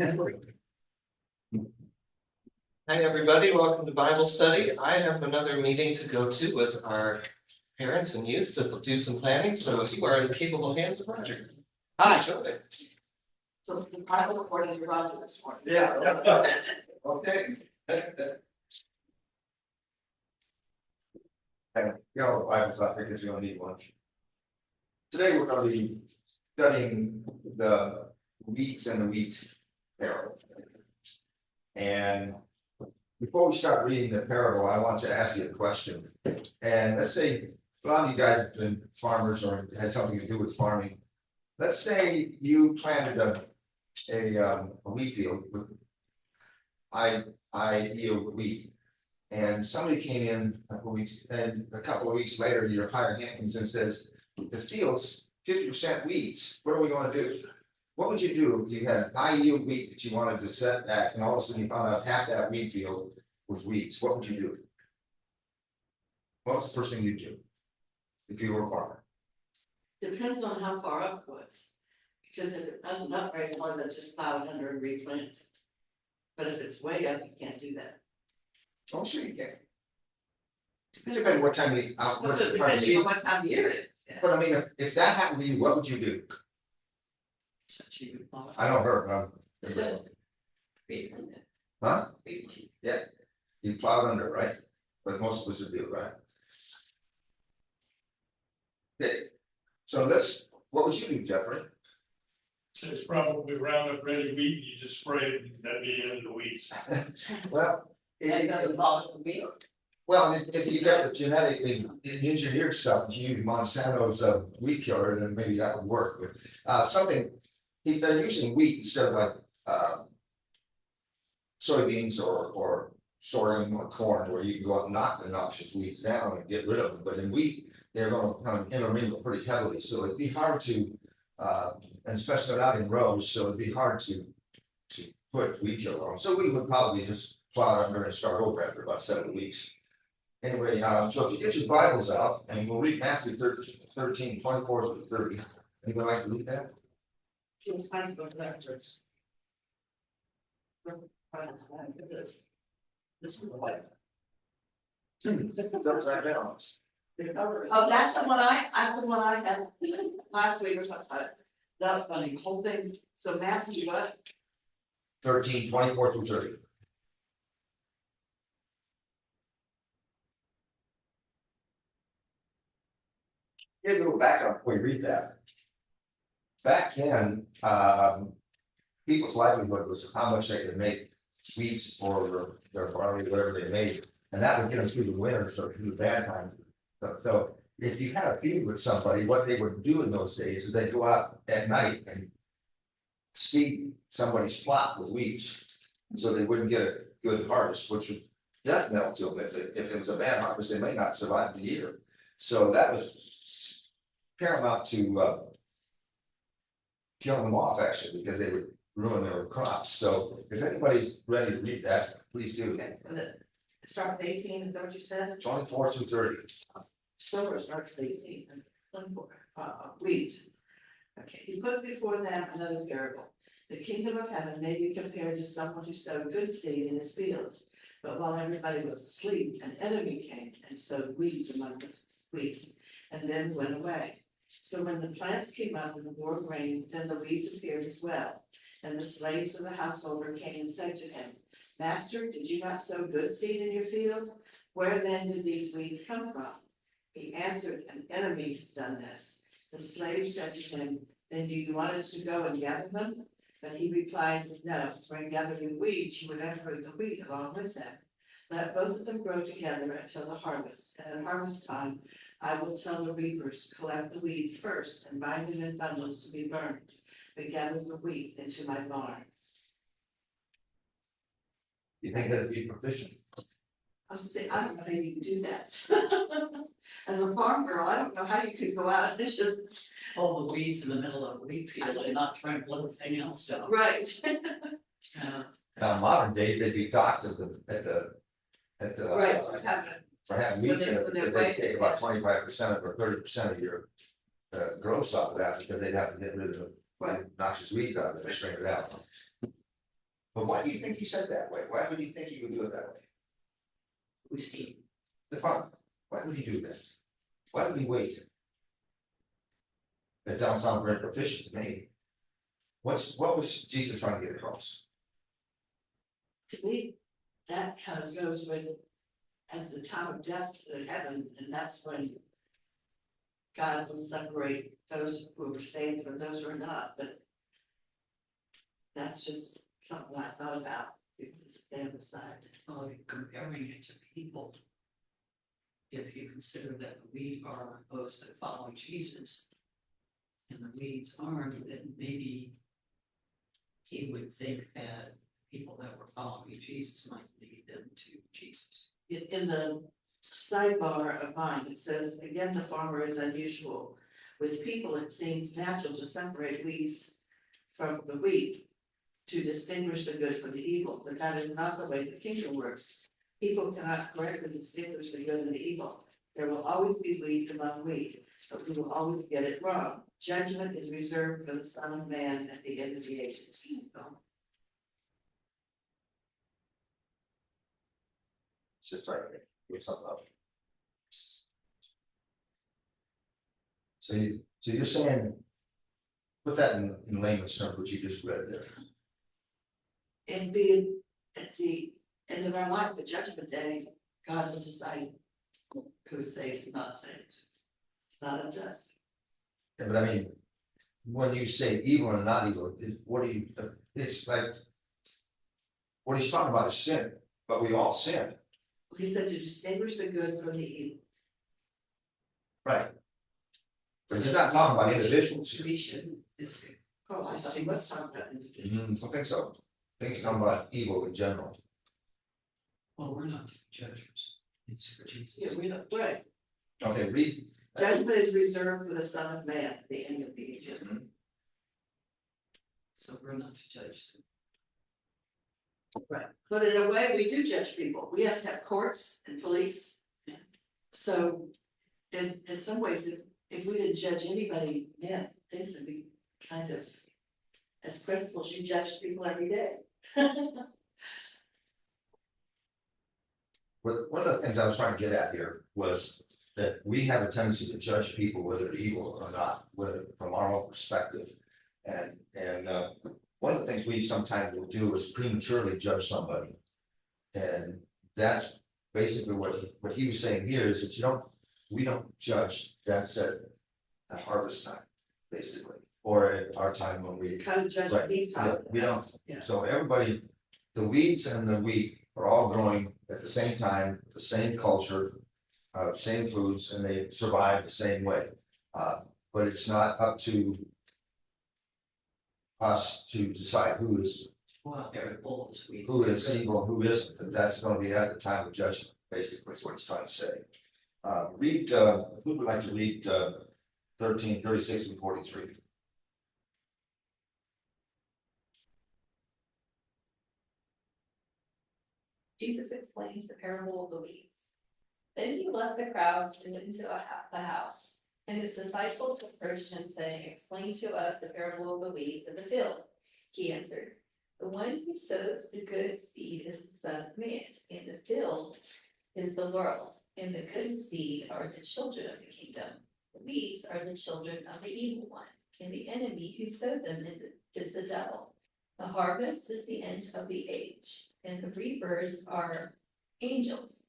Hi, everybody. Welcome to Bible study. I have another meeting to go to with our parents and youth to do some planning, so you are in the capable hands of Roger. Hi. Enjoy. So the Bible according to Roger this morning. Yeah. Okay. And you know, Bibles out there because you don't need one. Today we're going to be studying the weeks and the wheat parable. And before we start reading the parable, I want to ask you a question. And let's say a lot of you guys have been farmers or had something to do with farming. Let's say you planted a wheat field with high yield wheat. And somebody came in and a couple of weeks later, your hired hand comes and says, the field's 50% weeds. What are we going to do? What would you do if you had high yield wheat that you wanted to set back and all of a sudden you found out half that wheat field was weeds? What would you do? What's the first thing you'd do if you were a farmer? Depends on how far up it was. Because if it doesn't up right more than just plow it under and replant. But if it's way up, you can't do that. Oh, sure you can. Depending on what time you out. Well, so depending on what time of year it is. Yeah. But I mean, if that happened to you, what would you do? I know her. Huh? Yeah, you plowed under, right? But most of us would do, right? Okay, so what would you do, Jeffrey? So it's probably Roundup Ready wheat, you just spray it, and that'd be the end of the weeds. Well, That doesn't bother me. well, if you got the genetically engineered stuff, you use Monsanto's weed killer, then maybe that would work. But they're using wheat instead of like soybeans or sorghum or corn, where you can go out and knock the noxious weeds down and get rid of them. But in wheat, they're going to kind of intermingle pretty heavily, so it'd be hard to, and especially not in rows, so it'd be hard to put weed killer on. So we would probably just plow it under and start over after about 7 weeks. Anyway, so if you get your Bibles out, and we'll read Matthew 13, 24 to 30. Anybody like to read that? It was fine to go backwards. This is the way. Oh, that's the one I had last week or something. That's funny, the whole thing. So Matthew, what? 13, 24 through 30. Here's a little background before you read that. Back then, people's livelihood was how much they could make wheats or their barley, whatever they made, and that would get them through the winter, so through the bad times. So if you had a feud with somebody, what they would do in those days is they'd go out at night and seed somebody's plot with weeds, so they wouldn't get a good harvest, which would death knell to them. If it was a bad harvest, they may not survive the year. So that was paramount to killing them off, actually, because they would ruin their crops. So if anybody's ready to read that, please do. Okay, start with 18, is that what you said? 24 through 30. Silver starts with 18, 24, weeds. Okay, he put before them another parable. The kingdom of heaven may be compared to someone who sowed good seed in his field. But while everybody was asleep, an enemy came and sowed weeds among the wheat, and then went away. So when the plants came up and the bore grain, then the weeds appeared as well. And the slaves of the householder came and said to him, Master, did you not sow good seed in your field? Where then did these weeds come from? He answered, an enemy has done this. The slave said to him, then do you want us to go and gather them? But he replied, no, for in gathering weeds, you would uproot the wheat along with them. Let both of them grow together until the harvest. And at harvest time, I will tell the reapers, collect the weeds first and bind them in bundles to be burned, but gather the wheat into my barn. You think that'd be proficient? I was saying, I don't know how you can do that. As a farm girl, I don't know how you could go out and it's just. All the weeds in the middle of a wheat field and not trample everything else down. Right. Now, modern days, they'd be docked at the Right, for having When weeds they- in it, when they're because they waiting, take about 25% or 30% of your gross off of that, because they'd have to get rid of the Right. noxious weeds out of it, straighten it out. But why do you think he said that way? Why would he think he would do it that way? Who's he? The father, why would he do this? Why would he wait? That doesn't sound very proficient to me. What was Jesus trying to get across? To me, that kind of goes with at the time of death to heaven, and that's when God will separate those who were saved from those who are not, but that's just something I thought about, people to stand aside. Well, comparing it to people. If you consider that we are opposed to following Jesus. And the weeds aren't, then maybe. He would think that people that were following Jesus might lead them to Jesus. In the sidebar of mine, it says, again, the farmer is unusual. With people, it seems natural to separate weeds from the wheat, to distinguish the good from the evil, but that is not the way the kingdom works. People cannot correctly distinguish the good and the evil. There will always be weeds among wheat, but we will always get it wrong. Judgment is reserved for the Son of Man at the end of the ages. Sits right there, give something up. So you're saying, put that in layman's terms, what you just read there. And being at the end of our life, the judgment day, God will decide who is saved and not saved. It's not up to us. Yeah, but I mean, when you say evil and not evil, what do you, it's like, what he's talking about is sin, but we all sin, He said to distinguish the good from the evil. right? But he's not talking about individuals. We shouldn't distinguish. Oh, I thought he was talking about individuals. I don't think so. I think he's talking about evil in general. Well, we're not judges. It's for Jesus. Yeah, we don't, right. Okay, read. Judgment is reserved for the Son of Man at the end of the ages. Mhm. So we're not to judge them. Right, but in a way, we do judge people. We have to have courts and police. Yeah. So, in some ways, if we didn't judge anybody, yeah, things would be kind of, as principals, you judge people every day. But one of the things I was trying to get at here was that we have a tendency to judge people whether they're evil or not, whether from our own perspective. And one of the things we sometimes will do is prematurely judge somebody. And that's basically what he was saying here is that we don't judge, that's at harvest time, basically, or at our time when we. Kind of judge Right, what he's yeah, talking we about. don't, Yeah. so everybody, the weeds and the wheat are all growing at the same time, the same culture, same foods, and they survive the same way. But it's not up to us to decide who is Well, they're wolves. evil, who isn't, and that's gonna be at the time of judgment, basically, is what he's trying to say. Who would like to read 13, 36, and 43? Jesus explains the parable of the weeds. Then he left the crowds and went into the house. And his disciples approached him, saying, "Explain to us the parable of the weeds in the field." He answered, "The one who sows the good seed is the Son of Man, and the field is the world, and the good seed are the children of the kingdom. The weeds are the children of the evil one, and the enemy who sowed them is the devil. The harvest is the end of the age, and the reapers are angels.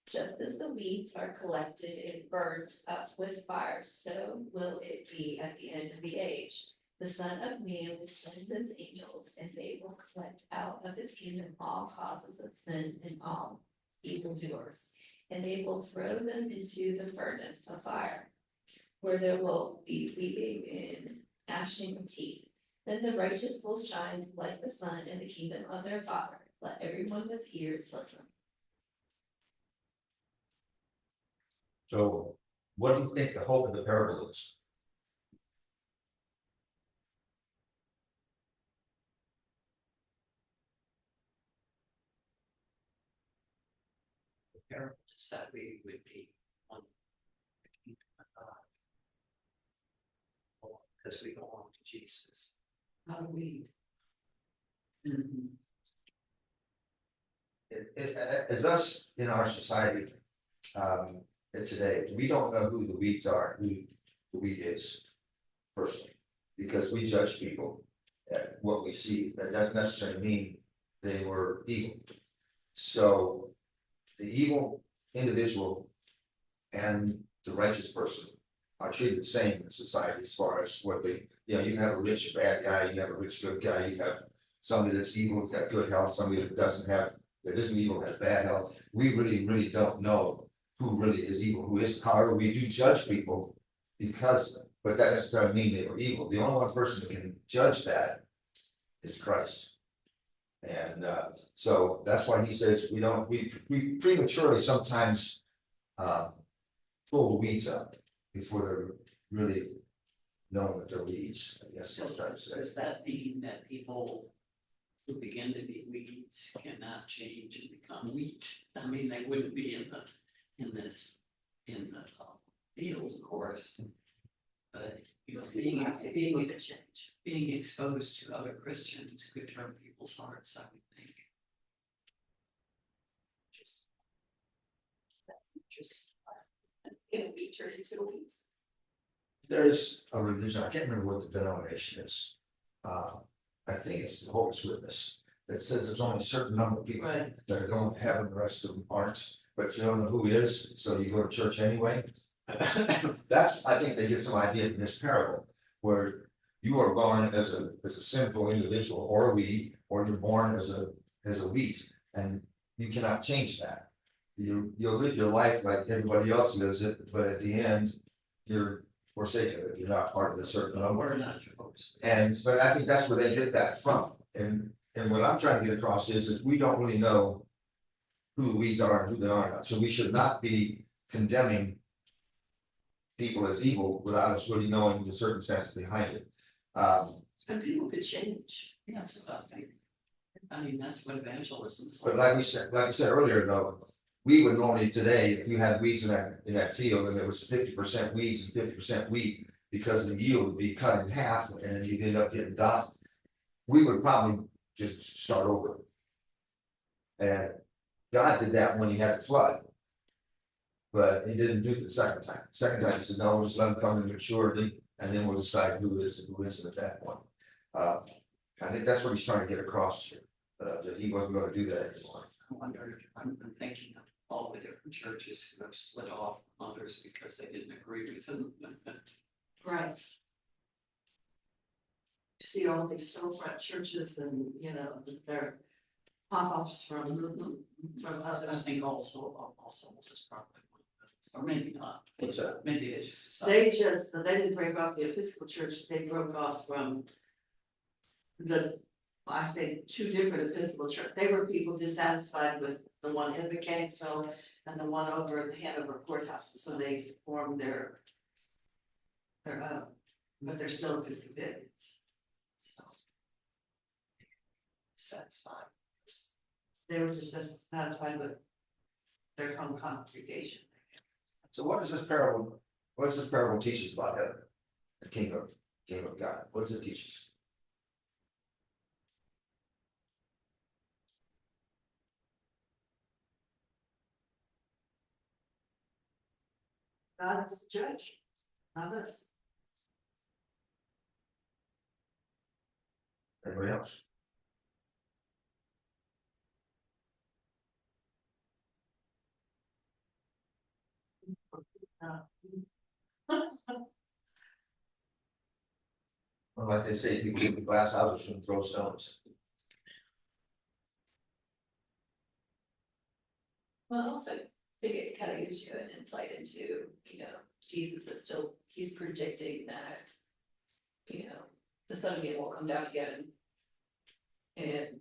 Just as the weeds are collected and burned up with fire, so will it be at the end of the age. The Son of Man will send his angels, and they will collect out of his kingdom all causes of sin and all evildoers, and they will throw them into the furnace of fire, where there will be weeping and gnashing of teeth. Then the righteous will shine like the sun in the kingdom of their Father. Let everyone with ears listen." So what do you think the hope of the parable is? The parable is that we would be on the kingdom of God. Because we belong to Jesus. Not a weed. Mm-hmm. As us in our society, today, we don't know who the weeds are, who the weed is personally, because we judge people at what we see. That doesn't necessarily mean they were evil. So the evil individual and the righteous person are treated the same in society as far as what they, you can have a rich bad guy, you have a rich good guy, you have somebody that's evil, that's got good health, somebody that doesn't have, that isn't evil, has bad health. We really don't know who really is evil, who isn't. However, we do judge people because, but that doesn't necessarily mean they were evil. The only one person that can judge that is Christ. And so that's why he says we prematurely sometimes pull the weeds up before they're really knowing that they're weeds, I guess. Does that mean that people who begin to be weeds cannot change and become wheat? I mean, they wouldn't be in the field, of course. But, being exposed to other Christians could turn people's hearts, I would think. That's interesting. Can we turn into a weeds? There's a religion, I can't remember what the denomination is. I think it's the Holy Witness that says there's only a certain number of people Right. that are going to heaven, the rest of them aren't, but you don't know who is, so you go to church anyway. That's, I think they get some idea from this parable, where you are born as a sinful individual or a weed, or you're born as a wheat, and you cannot change that. You'll live your life like everybody else lives it, but at the end, you're forsaken of it. You're not part of the certain number. We're not supposed to. And, but I think that's where they get that from. And what I'm trying to get across is that we don't really know who the weeds are and who they are not. So we should not be condemning people as evil without us really knowing the circumstances behind it. And people could change. Yeah, that's what I think. I mean, that's what evangelism is. But like we said earlier, though, we would normally today, if you had weeds in that field and there was 50% weeds and 50% wheat, because the yield would be cut in half and you'd end up getting docked, we would probably just start over. And God did that when he had the flood. But he didn't do it the second time. Second time he said, no, we'll just let them come to maturity and then we'll decide who is and who isn't at that point. I think that's what he's trying to get across here, that he wasn't going to do that anymore. I wonder, I'm thinking of all the different churches who have split off from others because they didn't agree with them. Right. See all these storefront churches and, they're pop-offs from I others. think also is probably one of those, or maybe not. What's that? Maybe they just decided. They didn't break off the Episcopal Church, they broke off from I think, two different Episcopal church. They were people dissatisfied with the one in Mechanicsville and the one over at the Hanover Courthouse, so they formed their own, but they're still Episcopalians. So, satisfied. They were just dissatisfied with their home congregation. So what does this parable teach us about heaven? The kingdom of God. What does it teach us? God is the judge, not us. Everybody else? Well, like they say, people in glass houses shouldn't throw stones. Well, I also think it kind of gives you an insight into, Jesus is still, he's predicting that, the Son of Man will come down again. And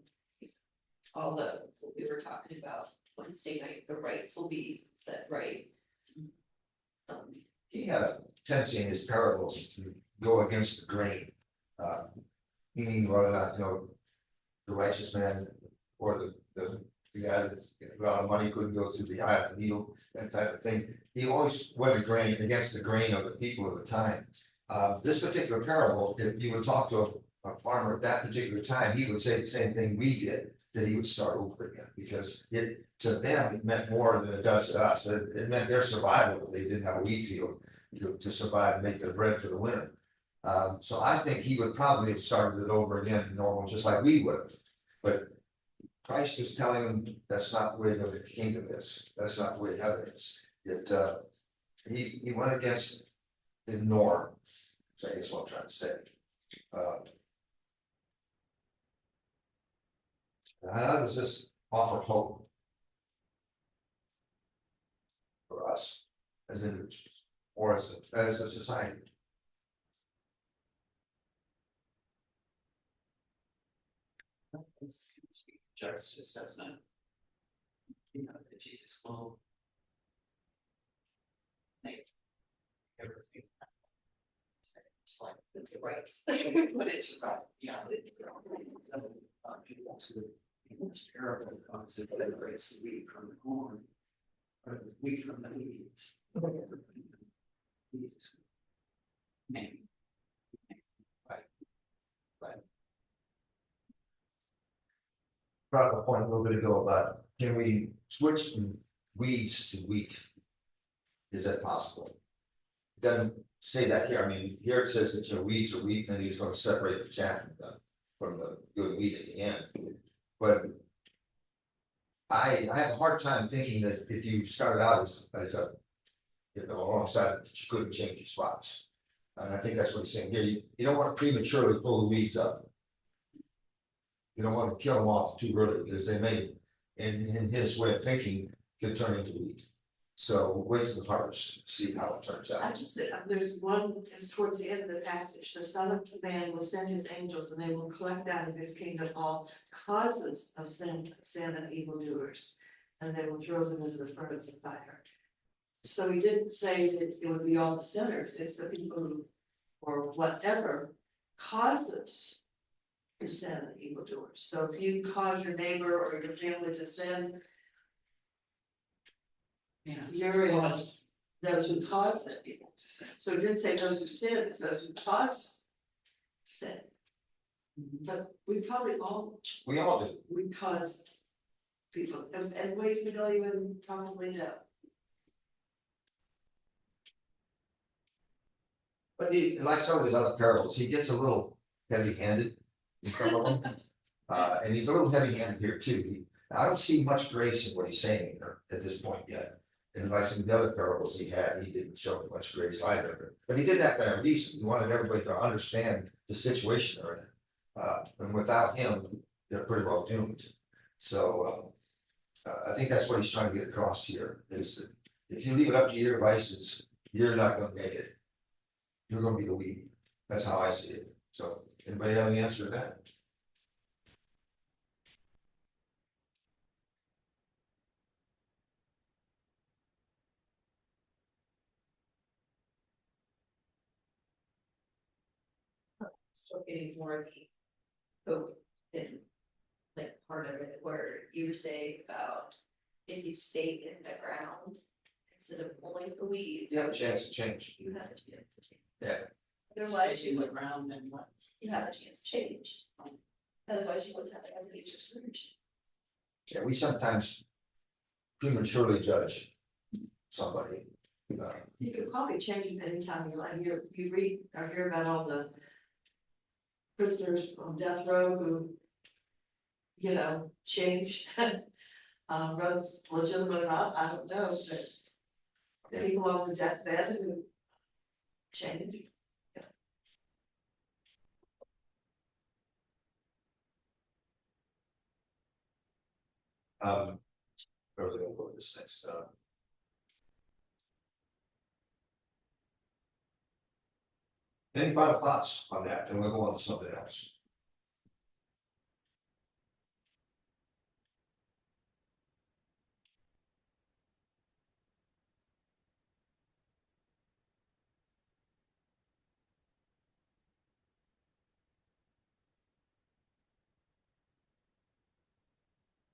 all what we were talking about Wednesday night, the rights will be set right. He had a tendency in his parables to go against the grain. Meaning whether or not, the righteous man or the guy that a lot of money couldn't go through the eye of the needle, that type of thing. He always went against the grain of the people of the time. This particular parable, if you would talk to a farmer at that particular time, he would say the same thing we did. that he would start over again, because to them, it meant more than it does to us. It meant their survival, they didn't have a wheat field to survive and make their bread for the winter. So I think he would probably have started it over again normal, just like we would have. But Christ was telling them that's not the way the kingdom is. That's not the way heaven is. He went against the norm. So I guess what I'm trying to say. How does this offer hope for us as individuals or as a society? Justice, doesn't it? You know, that Jesus will make everything. It's like, It's rights. but it's right, yeah. So, that's good. It's parable because it liberates the wheat from the corn, or the wheat from the weeds. Jesus. Name. Right. Right. Brought up a point a little bit ago about can we switch from weeds to wheat? Is that possible? It doesn't say that here. I mean, here it says that your weeds are wheat, and he's going to separate the chaff from the good wheat at the end. But I have a hard time thinking that if you started out as a alongside, that you couldn't change your spots. And I think that's what he's saying here. You don't want to prematurely pull the weeds up. You don't want to kill them off too early, because they may, in his way of thinking, could turn into wheat. So wait till the harvest, see how it turns I out. just, there's one, it's towards the end of the passage, the Son of Man will send his angels and they will collect out of his kingdom all causes of sin and evildoers. And they will throw them into the furnace of fire. So he didn't say that it would be all the sinners, it's the people who, or whatever causes the sin and evildoers. So if you cause your neighbor or your family to sin, Yeah. you're in those who cause it. So it didn't say those who sin, it's those who cause sin. But we probably all, We all do. we cause people, and ways we don't even probably know. But he, like some of his other parables, he gets a little heavy-handed in some of them. And he's a little heavy-handed here too. I don't see much grace in what he's saying here at this point yet. And like some of the other parables he had, he didn't show much grace either. But he did that for a reason. He wanted everybody to understand the situation they're in. And without him, they're pretty well doomed. So I think that's what he's trying to get across here, is that if you leave it up to your devices, you're not going to make it. You're going to be the weed. That's how I see it. So anybody have any answer to that? Still getting more of the hope in like part of it where you were saying about if you stay in the ground instead of pulling the weeds. You have a chance to change. You have a chance to change. Yeah. Otherwise Stay you in the would, ground and what? you have a chance to change. Otherwise you wouldn't have enemies or Scrooge. Yeah, we sometimes prematurely judge somebody. You could probably change it anytime you like. You read or hear about all the prisoners on death row who, you know, change. Whether it's legitimate or not, I don't know, but people on the deathbed who change. Where was I going to go with this next? Any final thoughts on that? And we'll go on to something else.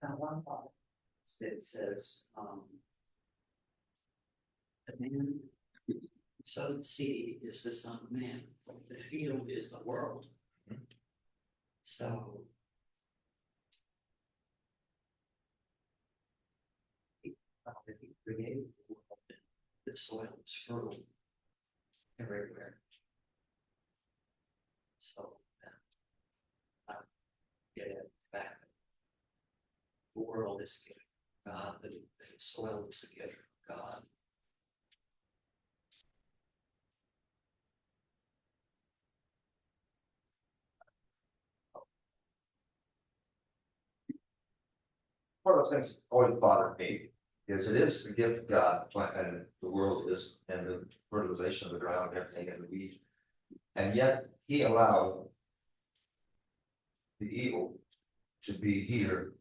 Now, one thought, it says, the man who sowed seed is the son of man, the field is the world. So how that he created the world, the soil is fertile everywhere. So, get it back. The world is a gift from God, the soil is a gift from God. One of the things that always bothered me is it is the gift of God, and the world is, and the fertilization of the ground, and everything, and the weed. And yet he allowed the evil to be here.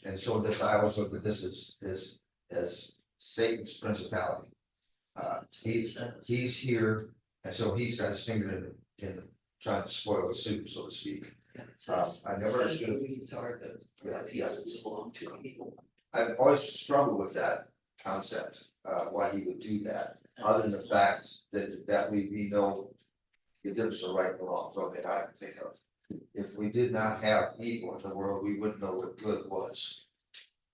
And so this, I always look at this as Satan's principality. He's here, and so he's got his finger in trying to spoil the soup, so to speak. Yeah, it says, I never it says understood- the weeds are the people who belong to the people. I've always struggled with that concept, why he would do that, other than the fact that we know the difference of right and wrong, so that I can think of. If we did not have evil in the world, we wouldn't know what good was.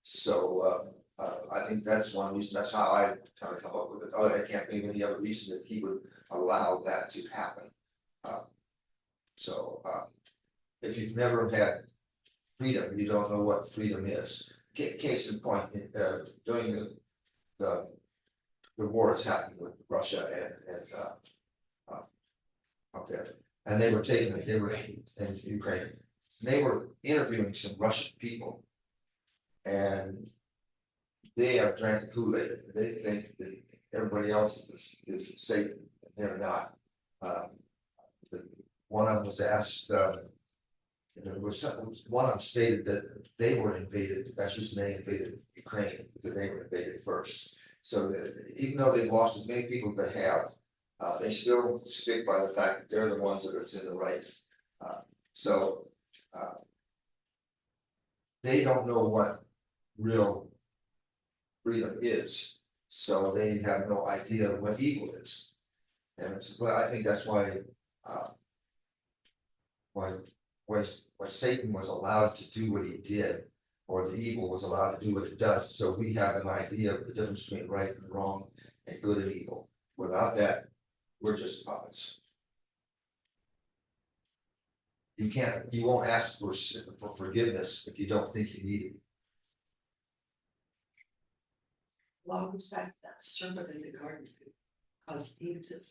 So, I think that's one reason, that's how I kind of come up with it. Oh, I can't think of any other reason that he would allow that to happen. So, if you've never had freedom, you don't know what freedom is. Case in point, during the war that's happening with Russia and up there, and they were in Ukraine, they were interviewing some Russian people, and they have drank the Kool-Aid. They think that everybody else is Satan, and they're not. One of them was asked, one of them stated that they were invaded, that's just they invaded Ukraine, because they were invaded first. So that even though they've lost as many people as they have, they still stick by the fact that they're the ones that are in the right. So they don't know what real freedom is, so they have no idea what evil is. And well, I think that's why Satan was allowed to do what he did, or the evil was allowed to do what it does, so we have an idea of the difference between right and wrong and good and evil. Without that, we're just puppets. You won't ask for forgiveness if you don't think you need it. Well, goes back to that serpent in the garden, caused Eve to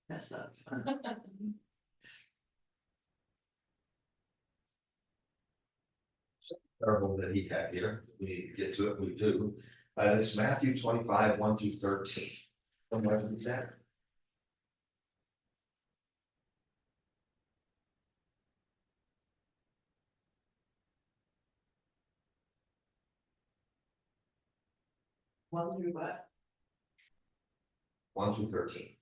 mess up. Parable that he had here, we need to get to it, we do. It's Matthew 25, 1 through 13. Somewhere in that. Wonder what? 1 through 13.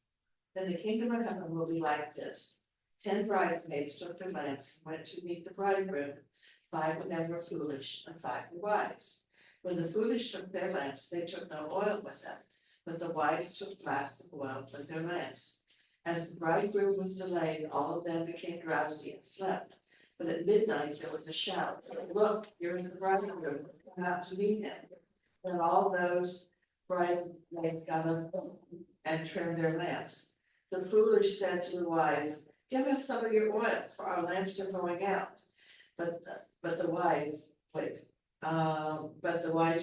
Then the kingdom of heaven will be like this. 10 bridesmaids took their lamps and went to meet the bridegroom. 5 of them were foolish and 5 were wise. When the foolish took their lamps, they took no oil with them, but the wise took flasks of oil with their lamps. As the bridegroom was delayed, all of them became drowsy and slept. But at midnight there was a shout, "Look, here is the bridegroom, come out to meet him." Then all those bridesmaids got up and trimmed their lamps. The foolish said to the wise, "Give us some of your oil, for our lamps are going out." But the wise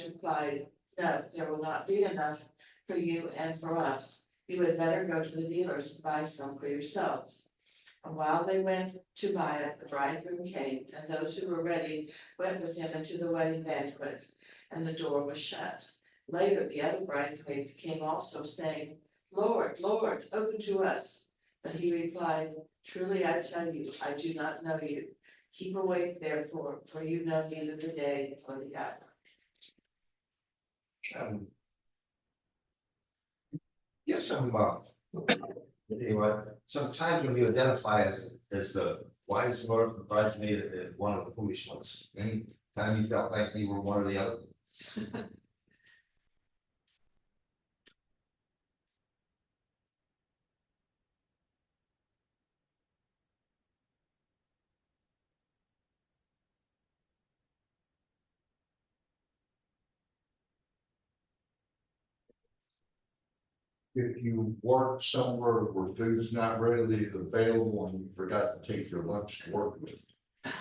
replied, "No, there will not be enough for you and for us. You had better go to the dealers and buy some for yourselves." And while they went to buy it, the bridegroom came, and those who were ready went with him into the wedding banquet, and the door was shut. Later, the other bridesmaids came also, saying, "Lord, Lord, open to us." But he replied, "Truly I tell you, I do not know you. Keep awake therefore, for you know neither the day nor the hour." Yes, anyway, sometimes when you identify as the wise one, the bridesmaid, and one of the foolish ones, any time you felt like you were one or the other. if you work somewhere where food's not readily available and you forgot to take your lunch to work with.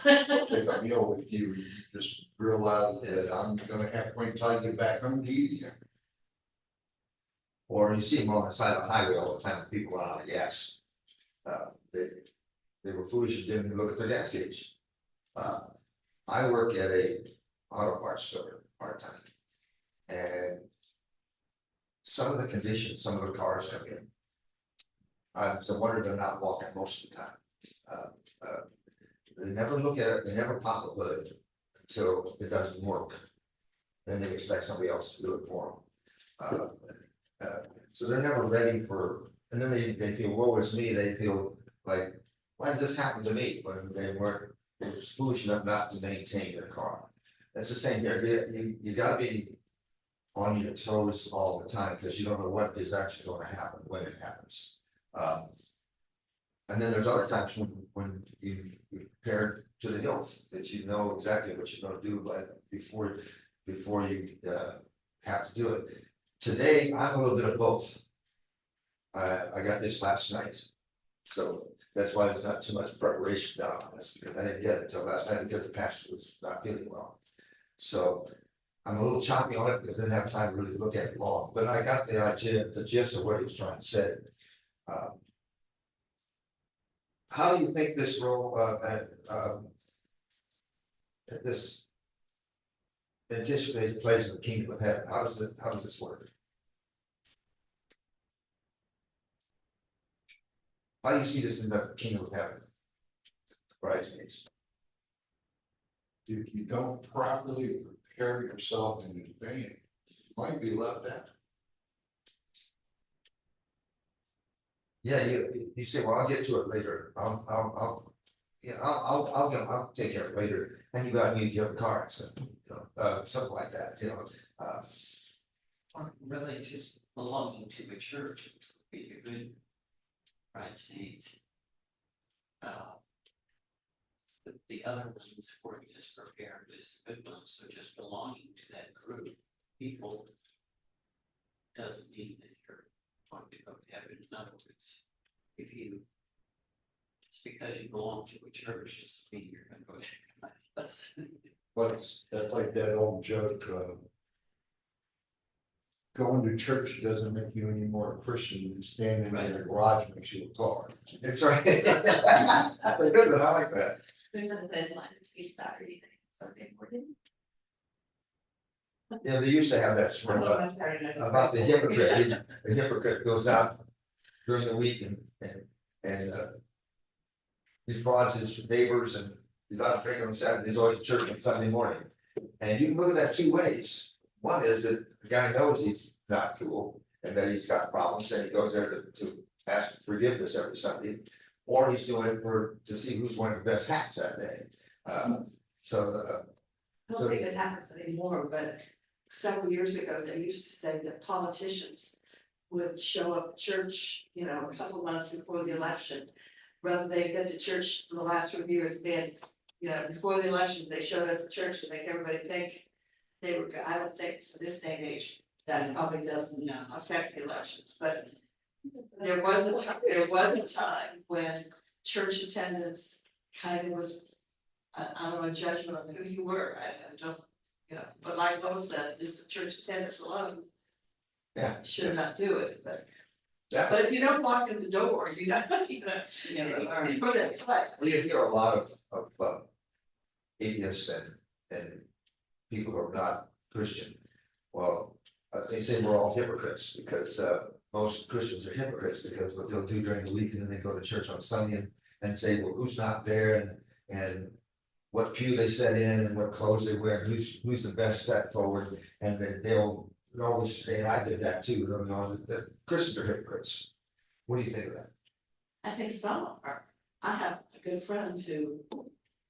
Take a meal with you, you just realize that I'm gonna have to wait until I get back home to eat again. Or you see them on the side of the highway all the time, people are out of gas. They were foolish and didn't look at their gas gauge. I work at a auto parts store part-time. And some of the conditions, some of the cars come in. It's a wonder they're not walking most of the time. They never look at it, they never pop a hood until it doesn't work. Then they expect somebody else to do it for them. So they're never ready for, and then they feel, woe is me, they feel like, why did this happen to me? When they were foolish enough not to maintain their car. That's the same here, you gotta be on your toes all the time, because you don't know what is actually gonna happen when it happens. And then there's other times when you prepare to the hills, that you know exactly what you're gonna do, but before you have to do it. Today, I'm a little bit of both. I got this last night, so that's why there's not too much preparation down on this, because I didn't get it till last night because the pastor was not feeling well. So I'm a little choppy on it because I didn't have time to really look at it long, but I got the idea, the gist of what he was trying to say. How do you think this role, this anticipated place in the kingdom of heaven, how does this work? How do you see this in the kingdom of heaven? Bridesmaids. If you don't properly prepare yourself in advance, you might be left out. Yeah, you say, well, I'll get to it later. I'll take care of it later. And you got me to get a car accident, something like that, Or really just belonging to a church would be a good bridesmaids. The other ones were just prepared as good ones, so just belonging to that group of people doesn't mean that you're going to go to heaven. In other words, if you, just because you belong to a church doesn't mean you're going to go to heaven. But that's like that old joke, going to church doesn't make you any more Christian than standing in a garage makes you a car. That's right. That's a good one, I like that. There's a thin line between Saturday night and Sunday morning. Yeah, they used to have that swear about the hypocrite. The hypocrite goes out during the week and defrauds his neighbors, and he's out drinking on Saturday, he's always at church on Sunday morning. And you can look at that two ways. One is that the guy knows he's not cool and that he's got problems, and he goes there to ask forgiveness every Sunday. Or he's doing it to see who's wearing the best hats that day. I don't think it happens anymore, but several years ago, they used to say that politicians would show up at church, a couple months before the election. Whether they've been to church for the last few years, before the election, they showed up at church to make everybody think they were good. I don't think for this day and age that it probably doesn't affect the elections, but there was a time when church attendance kind of was, I don't know, a judgment on who you were. I don't, but like Bo said, just the church attendance alone. Yeah. Should not do it, but That, if you don't walk in the door, you don't, that's right. we hear a lot of atheists and people who are not Christian. Well, they say we're all hypocrites because most Christians are hypocrites, because what they'll do during the week, and then they go to church on Sunday and say, well, who's not there, and what pew they set in, and what clothes they wear, and who's the best set forward, and then they'll always say, and I did that too, that Christians are hypocrites. What do you think of that? I think some are. I have a good friend who,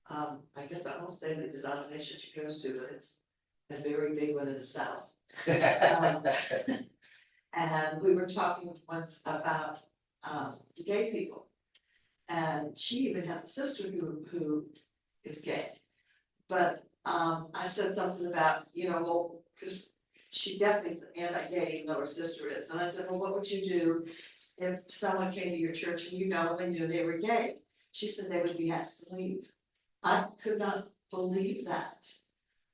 I guess I won't say the denomination she goes to, but it's a very big one in the South. And we were talking once about gay people. And she even has a sister who is gay. But I said something about, well, because she definitely is anti-gay, even though her sister is. And I said, well, what would you do if someone came to your church and you know when they knew they were gay? She said they would be asked to leave. I could not believe that.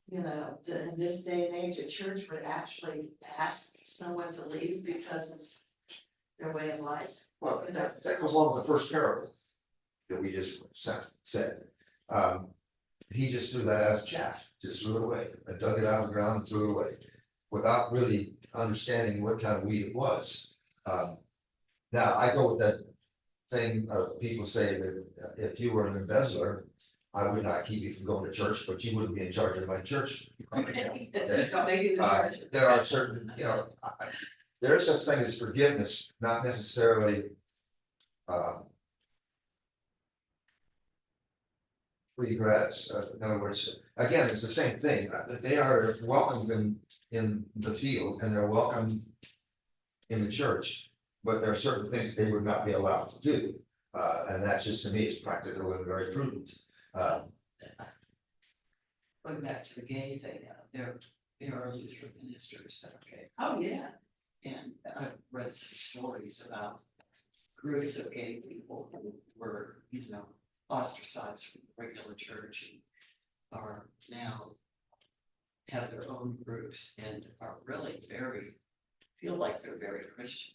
You know, that in this day and age, a church would actually ask someone to leave because of their way of life. Well, that goes along with the first parable that we just said. He just threw that as chaff, just threw it away, and dug it out of the ground and threw it away, without really understanding what kind of weed it was. Now, I go with that thing of people say that if you were an embezzler, I would not keep you from going to church, but you wouldn't be in charge of my church. Maybe the church. There are certain, there is such thing as forgiveness, not necessarily regrets. In other words, again, it's the same thing. They are welcome in the field and they're welcome in the church, but there are certain things they would not be allowed to do. And that's just, to me, is practical and very prudent. Going back to the gay thing, there are Lutheran ministers that are gay. Oh, yeah. And I've read some stories about groups of gay people who were, ostracized from the regular church and are now have their own groups and are really feel like they're very Christian.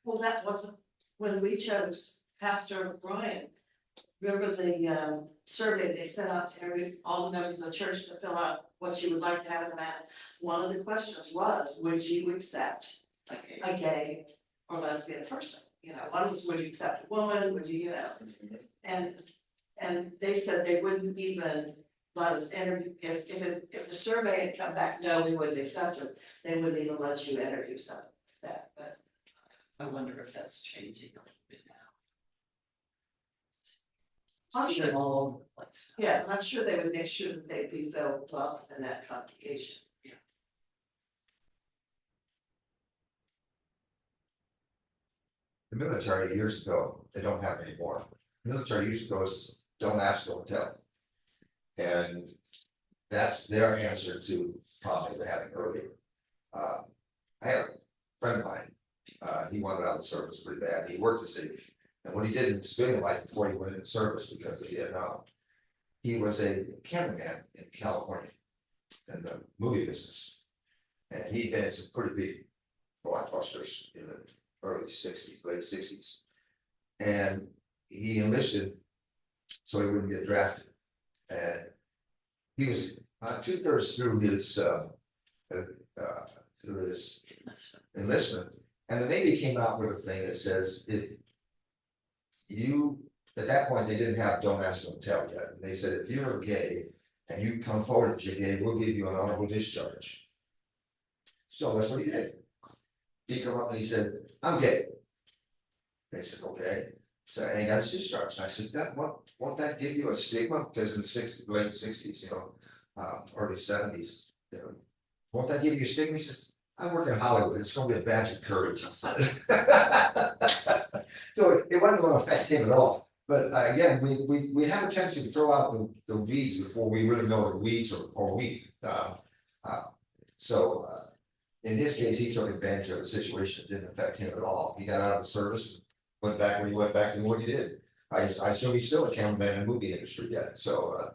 Well, that wasn't, when we chose Pastor Brian, remember the survey they sent out to all the members of the church to fill out what you would like to have in the man. One of the questions was, would you accept Okay. a gay or lesbian person? One was, would you accept a woman? Would you, and they said they wouldn't even let us interview, if the survey had come back, no, we wouldn't accept it, they wouldn't even let you interview someone like that, but. I wonder if that's changing a little bit now. I'm See sure. them all over the place. Yeah, I'm sure they would make sure that they'd be filled up in that congregation. The military years ago, they don't have any more. Military years ago is don't ask, don't tell. And that's their answer to problems they're having earlier. I had a friend of mine, he wanted out of the service pretty bad. He worked the city. And what he did in his civilian life before he went into service because of Vietnam, he was a cameraman in California in the movie business. And he'd been in some pretty big blockbusters in the early 60s, late 60s. And he enlisted so he wouldn't get drafted. And he was 2/3 through his enlistment. And the Navy came out with a thing that says if you, at that point, they didn't have don't ask, don't tell yet. And they said, if you're gay and you come forward that you're gay, we'll give you an honorable discharge. So that's what he did. He come up and he said, I'm gay. They said, okay. So, and he got his discharge. And I said, won't that give you a stigma? Because in the late 60s, early 70s, won't that give you a stigma? He says, I work in Hollywood. It's going to be a badge of courage. So it wasn't going to affect him at all. But again, we have a tendency to throw out the weeds before we really know the weeds or wheat. In his case, he took advantage of a situation that didn't affect him at all. He got out of the service, went back when he went back and what he did. I assume he's still a cameraman in the movie industry yet. So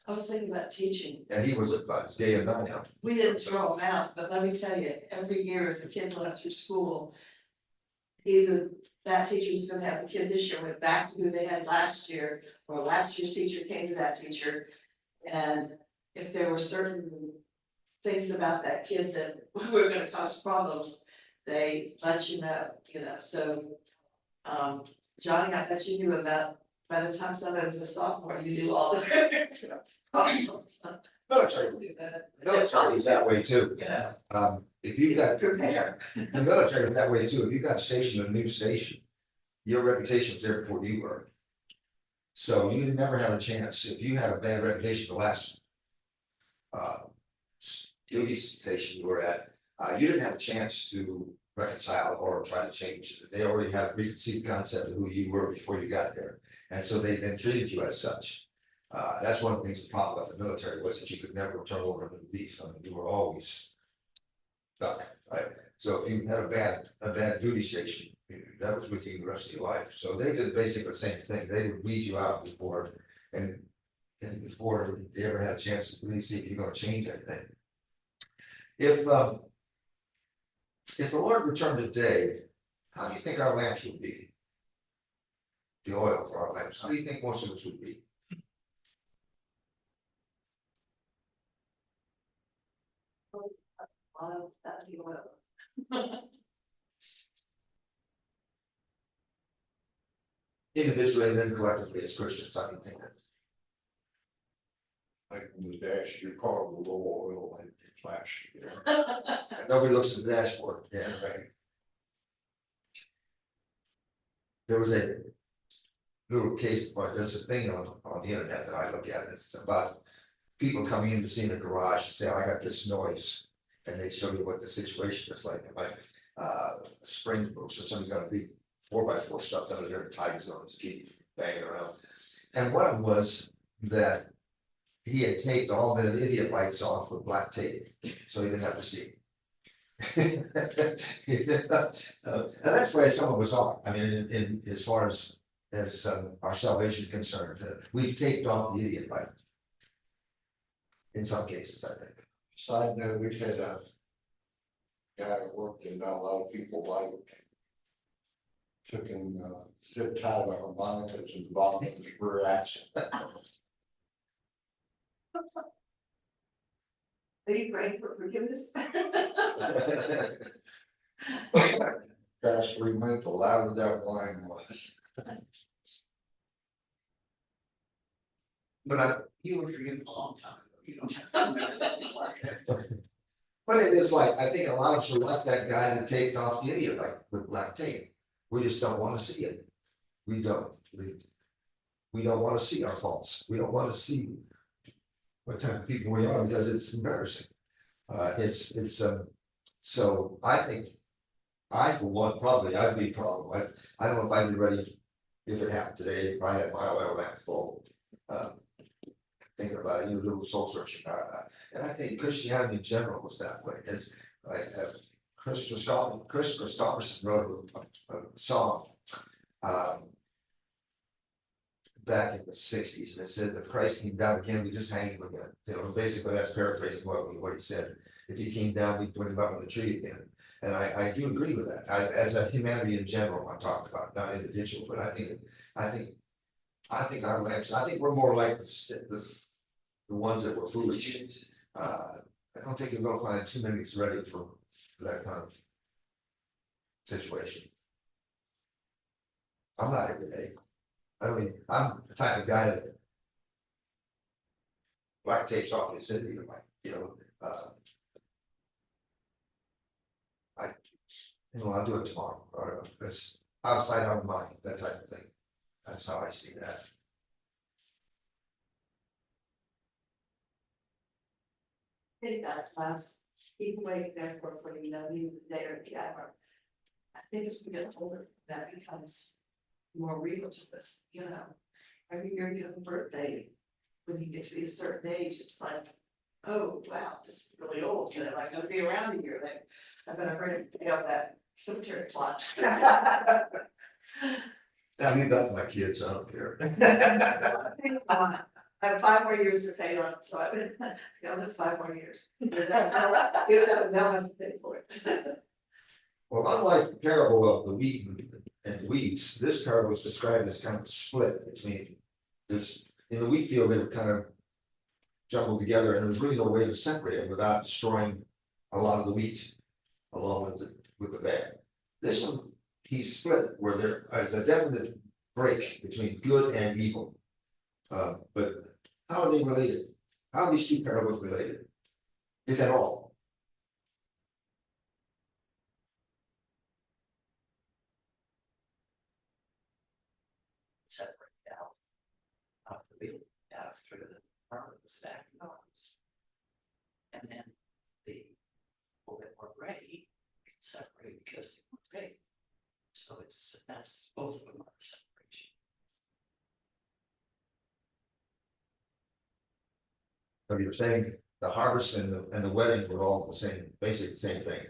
I was thinking about teaching. and he was about as gay as I am. We didn't throw him out, but let me tell you, every year as the kid went through school, either that teacher was gonna have the kid this year, went back to who they had last year, or last year's teacher came to that teacher. And if there were certain things about that kid that were gonna cause problems, they let you know, so. Johnny, I bet you knew about, by the time somebody was a sophomore, you knew all the problems. Military is that way too. Yeah. If you got Prepare. the military is that way too. If you got stationed in a new station, your reputation's there before you were. So you never had a chance. If you had a bad reputation the last duty station you were at, you didn't have a chance to reconcile or try to change. They already had a preconceived concept of who you were before you got there. And so they then treated you as such. That's one of the things the problem about the military was that you could never turn over a new leaf. I mean, you were always stuck, right? So if you had a bad duty station, that was with you the rest of your life. So they did basically the same thing. They would weed you out before, and before they ever had a chance to really see if you're gonna change anything. If the Lord returned today, how do you think our lamps would be? The oil for our lamps, how do you think most of us would be? That'd be well. Individually and then collectively as Christians, how do you think that? Like when the dash of your car with low oil and flash. Nobody looks at the dashboard, yeah, right. There was a little case, but there's a thing on the internet that I look at, it's about people coming in to see in the garage and say, I got this noise. And they show you what the situation is like spring books, so somebody's got a big 4x4 stuff under there, tight zones, keep banging around. And one of them was that he had taped all the idiot lights off with black tape, so he didn't have to see. And that's the way some of us are. I mean, in as far as our salvation is concerned, we've taped off the idiot light. In some cases, I think. Side note, we had a guy that worked and not a lot of people like. Took him, zip tied like a bonnet to the bottom of the rear axle. Are you praying for forgiveness? Past 3 minutes, the louder that whine was. But You were forgiven a long time ago. You don't remember that anymore. But it is like, I think a lot of us are like that guy that taped off the idiot like with black tape. We just don't want to see it. We don't. We don't want to see our faults. We don't want to see what type of people we are because it's embarrassing. So I think, for one, probably I'd be a problem. I don't know if I'd be ready if it happened today, if I had my oil lamp full. Thinking about it, you do soul searching about that. And I think Christianity in general was that way. It's like Chris Christopherson wrote a song back in the 60s, and it said if Christ came down again, we just hang him again. You know, basically that's paraphrasing what he said. If he came down, we put him up on the tree again. And I do agree with that. As a humanity in general, I'm talking about, not individual, but I think our lamps, I think we're more like the ones that were foolish. I don't think you're gonna find too many that's ready for that kind of situation. I'm not every day. I mean, I'm the type of guy that black tapes off his city, like, you know, I'll do it tomorrow, or it's outside our mind, that type of thing. That's how I see that. Take that class, keep awake therefore for you know, neither the day or the hour. I think as we get older, that becomes more real to us, you know. Every year you have a birthday, when you get to be a certain age, it's like, oh, wow, this is really old, you know, like I'll be around a year, like, I better hurry and pay off that cemetery plot. Now you got my kids, I don't care. I have 5 more years to pay on it, so I've live 5 more years. They'll have to pay for it. Well, unlike the parable of the wheat and weeds, this parable is described as kind of a split between this. In the wheat field, they were kind of jumbled together, and there was really no way to separate them without destroying a lot of the wheat along with the bad. This one, he's split where there is a definite break between good and evil. But how are they related? How are these two parables related, if at all? Separate out. Out the wheel, out through the front of the stack of arms. And then the people that were ready separate because they were ready. So that's both of them are separation. So you're saying the harvest and the wedding were all the same, basically the same thing.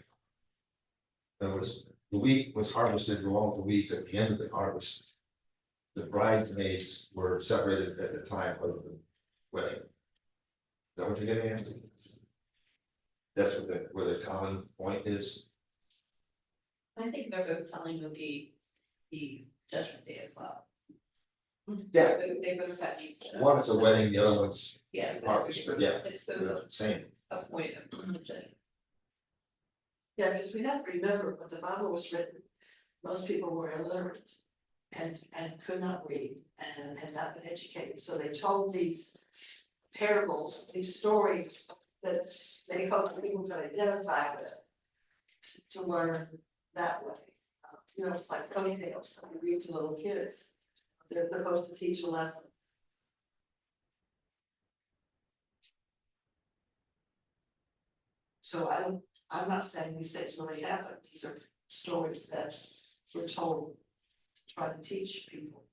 There was, the wheat was harvested with all the weeds at the end of the harvest. The bridesmaids were separated at the time of the wedding. Is that what you're getting at? That's what where the common point is. I think they're both telling of the judgment day as well. Yeah, They both have these. one is a wedding, the other one's Yeah. but harvest, but yeah, It's they're both the same. a point of judgment. Yeah, because we have to remember when the Bible was written, most people were illiterate and could not read and had not been educated, so they told these parables, these stories that they hoped people could identify with to learn that way. You know, it's like funny tales that we read to little kids. They're supposed to teach a lesson. So I'm not saying these things really happened, these are stories that were told to try to teach people.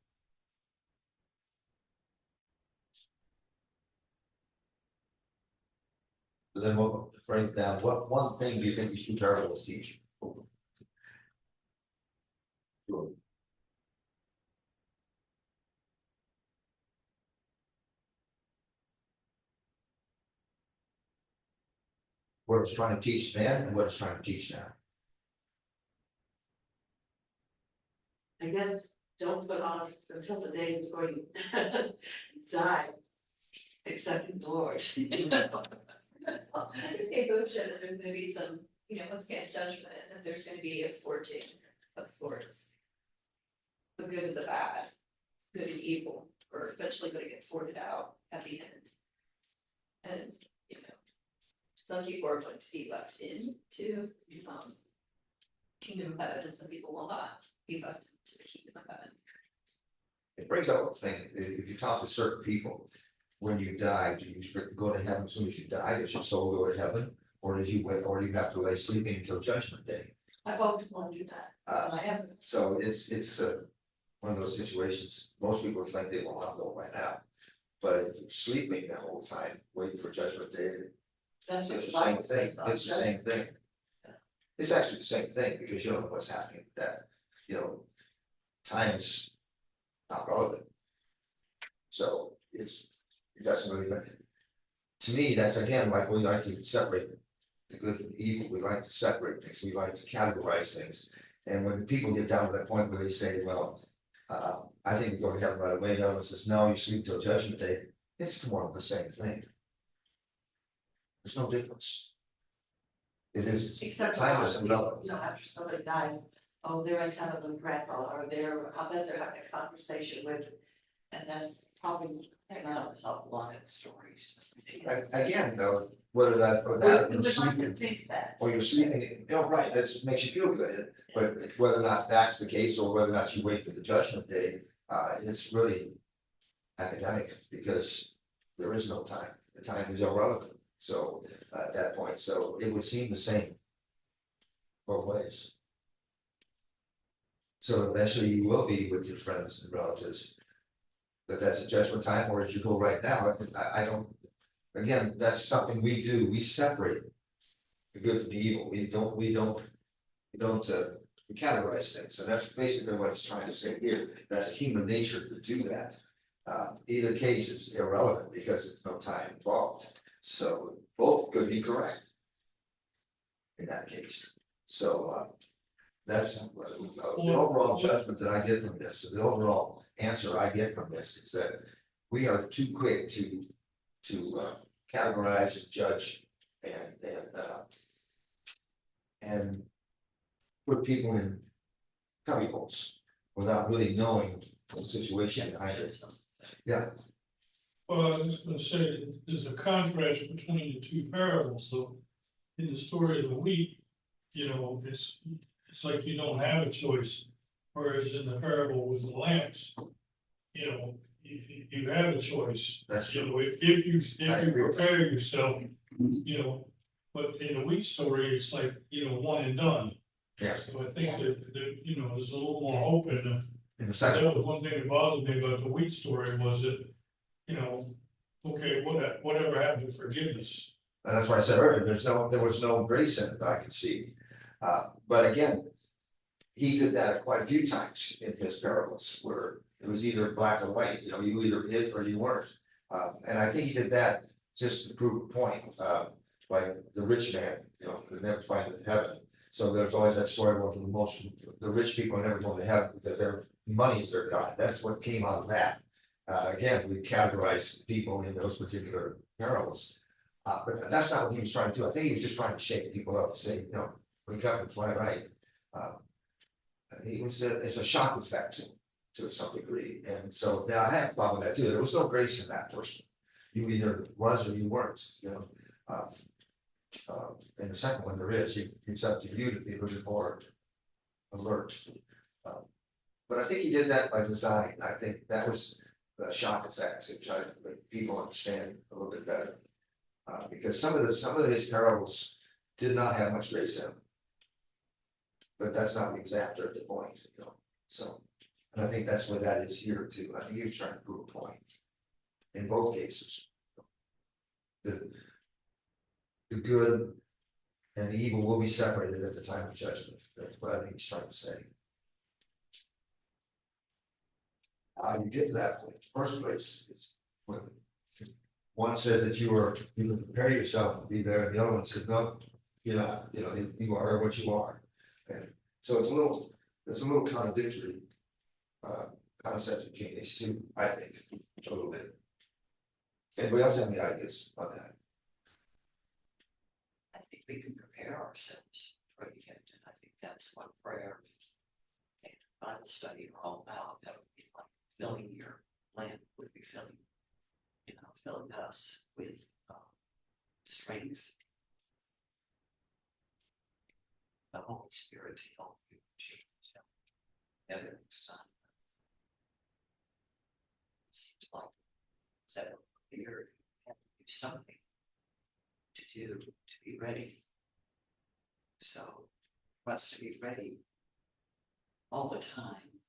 Then we'll break down, what one thing do you think these two parables teach? Sure. What it's trying to teach then and what it's trying to teach now. I guess don't put on until the day before you die, accepting the Lord. I think they both show that there's gonna be some, once again, judgment, and that there's gonna be a sorting of sorts. The good and the bad, good and evil, are eventually gonna get sorted out at the end. And, some people are going to be left into, kingdom of heaven, and some people will not be left into the kingdom of heaven. It brings up a thing, if you talk to certain people, when you die, do you go to heaven as soon as you die? Does your soul go to heaven? Or do you wait, or do you have to lay sleeping until judgment day? I've always wanted to do that, and I haven't. So it's one of those situations, most people think they will not go right now. But if you're sleeping the whole time, waiting for judgment day, That's what it's the the same Bible thing, says. it's the same thing. It's actually the same thing, because you don't know what's happening, that, time's not relevant. So it doesn't really matter. To me, that's again, like we like to separate the good from the evil, we like to separate things, we like to categorize things. And when the people get down to that point where they say, well, I think we go to heaven right away, the other one says, no, you sleep till judgment day, it's more of the same thing. There's no difference. It is, Except time is irrelevant. after somebody dies, oh, they're in heaven with grandpa, or I bet they're having a conversation with, and that's probably not. A lot of stories. Again, though, whether that or We that, we you're would like to sleeping, think that. or you're sleeping, right, that makes you feel good. But whether or not that's the case, or whether or not you wait for the judgment day, it's really academic, because there is no time. The time is irrelevant. So at that point, so it would seem the same both ways. So eventually you will be with your friends and relatives. But that's a judgment time, or as you go right now, I don't, again, that's something we do, we separate the good from the evil, we categorize things, and that's basically what it's trying to say here, that's human nature to do that. Either case is irrelevant because there's no time involved, so both could be correct in that case, so that's the overall judgment that I get from this, the overall answer I get from this is that we are too quick to categorize and judge and put people in cubby holes without really knowing the situation behind it. Yeah, Well, I was just gonna say, there's a contrast between the two parables, so in the story of the wheat, it's like you don't have a choice. Whereas in the parable with the lamps, you have a choice. that's true. If you I agree with prepare yourself, but in the wheat story, it's like, one and done. Yeah. So I think that, there's a little more hope in In the that second, was one thing that bothered me about the wheat story was that, Okay, whatever happened to forgiveness? And that's why I said earlier, there was no grace in it that I could see. But again, he did that quite a few times in his parables, where it was either black or white, you know, you either is or you weren't. And I think he did that just to prove a point, like the rich man, you know, could never find it in heaven. So there's always that story about the rich people are never going to heaven because their money is their God. That's what came out of that. Again, we categorize people in those particular parables. But that's not what he was trying to do. I think he was just trying to shake people up, say, you know, wake up and fly right. It's a shock effect to some degree, and so now I have a problem with that too. There was no grace in that person. You either was or you weren't, you know. And the second one, there is. It's up to you to be a little more alert. But I think he did that by design. I think that was the shock effect to try to make people understand a little bit better. Because some of his parables did not have much grace in them. But that's not the exact point, you know, so, and I think that's what that is here too. I think he was trying to prove a point in both cases. The good and the evil will be separated at the time of judgment. That's what I think he's trying to say. How do you get to that point? First place is when one says that you can prepare yourself to be there, and the other one says, no, you're not, you know, you are what you are. And so it's a little contradictory concept between these two, I think, a little bit. Anybody else have any ideas on that? I think we can prepare ourselves for the end, and I think that's what prayer and Bible study are all about. That would be like filling your lamp would be filling, you know, filling us with strength. The Holy Spirit to help you change everything's done. It seems like that here you have to do something to be ready. So for us to be ready all the time,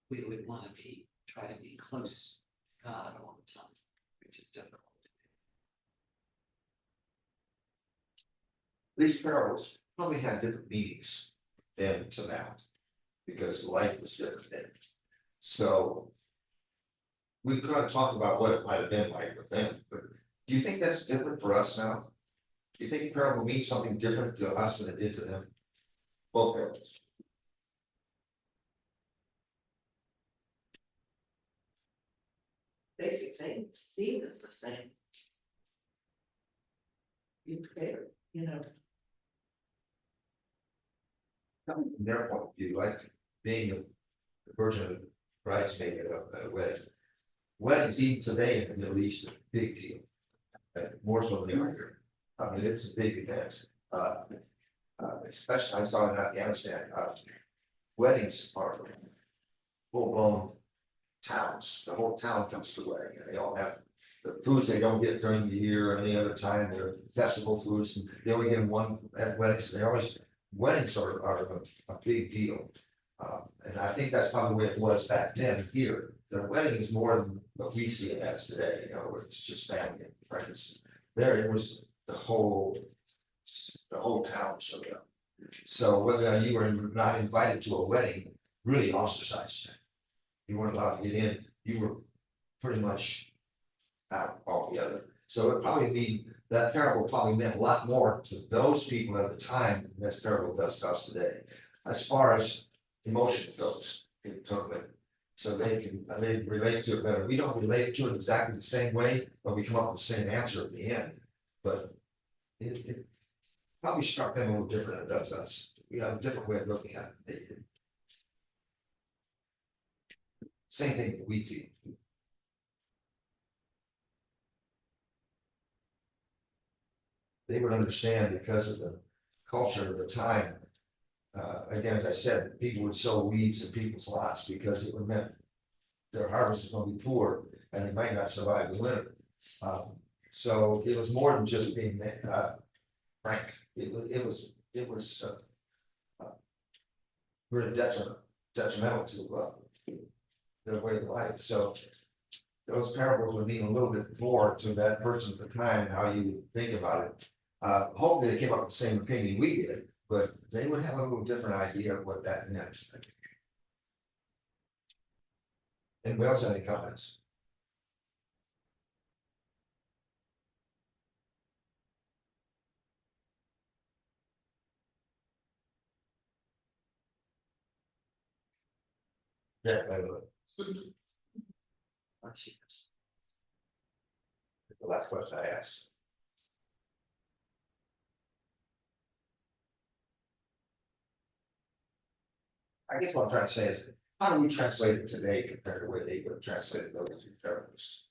we would want to try to be close to God all the time, which is difficult. These parables probably had different meanings then to now, because life was different then. So we could talk about what it might have been like with them, but do you think that's different for us now? Do you think the parable means something different to us than it did to them? Both parables. Basic thing is the same. You prepare, you know. From their point of view, like being a version of bridesmaid at a wedding. Weddings even today in the Middle East are a big deal. More so than they are here. I mean, it's a big event. Especially I saw in Afghanistan, weddings are full-blown towns. The whole town comes to the wedding, and they all have the foods they don't get during the year or any other time. They're festival foods, and they only get one at weddings. Weddings are a big deal. And I think that's probably the way it was back then here. The wedding is more than what we see it as today, you know, where it's just family and friends. There it was the whole town showed up. So whether or not you were not invited to a wedding really ostracized you. You weren't allowed to get in. You were pretty much out altogether. So it probably mean that parable probably meant a lot more to those people at the time than this parable does to us today, as far as emotion goes. So they relate to it better. We don't relate to it exactly the same way, but we come up with the same answer at the end. But it probably struck them a little different than it does us. We have a different way of looking at it. Same thing that we feel. They would understand because of the culture of the time. Again, as I said, people would sow weeds in people's lots because it would mean their harvest is going to be poor and they might not survive the winter. So it was more than just being frank. It was really detrimental to their way of life. So those parables would mean a little bit more to that person at the time, how you think about it. Hopefully they came up with the same opinion we did, but they would have a little different idea of what that meant. Anybody else have any comments? Yeah, I will. The last question I asked. I guess what I'm trying to say is, how do we translate it today compared to the way they would have translated those two parables?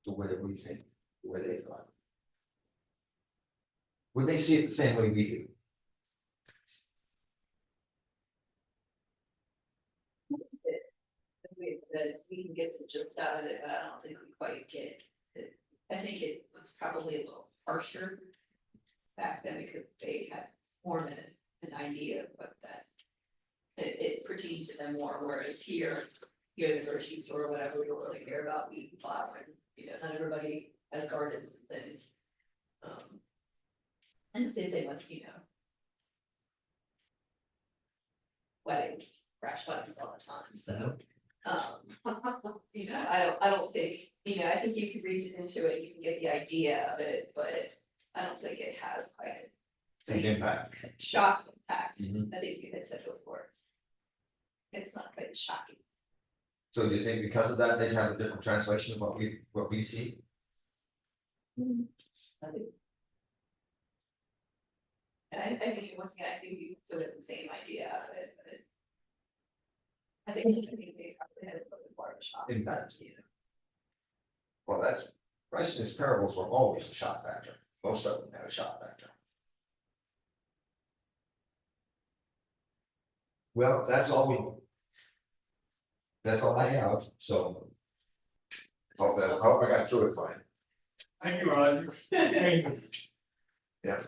The way that we think, the way they thought. Would they see it the same way we do? We said we can get the gist out of it, but I don't think we quite get it. I think it was probably a little harsher back then because they had more than an idea of what that. It pertained to them more, whereas here, you go to the grocery store or whatever, we don't really care about wheat and flour, and not everybody has gardens and things. And the same thing with, weddings, crash weddings all the time, so. I don't think, I think you can read into it, you can get the idea of it, but I don't think it has quite Same impact. a shock impact. Mhm. I think you had said before. It's not quite shocking. So do you think because of that, they have a different translation of what we see? I think. And I think, once again, I think we sort of the same idea of it, but. I think they probably had a little bit more of a shock. Impact. Well, that's, Christ and his parables were always a shock factor. Most of them had a shock factor. Well, that's all I have, so. Hope I got through it fine. Thank you, Roger. Yeah.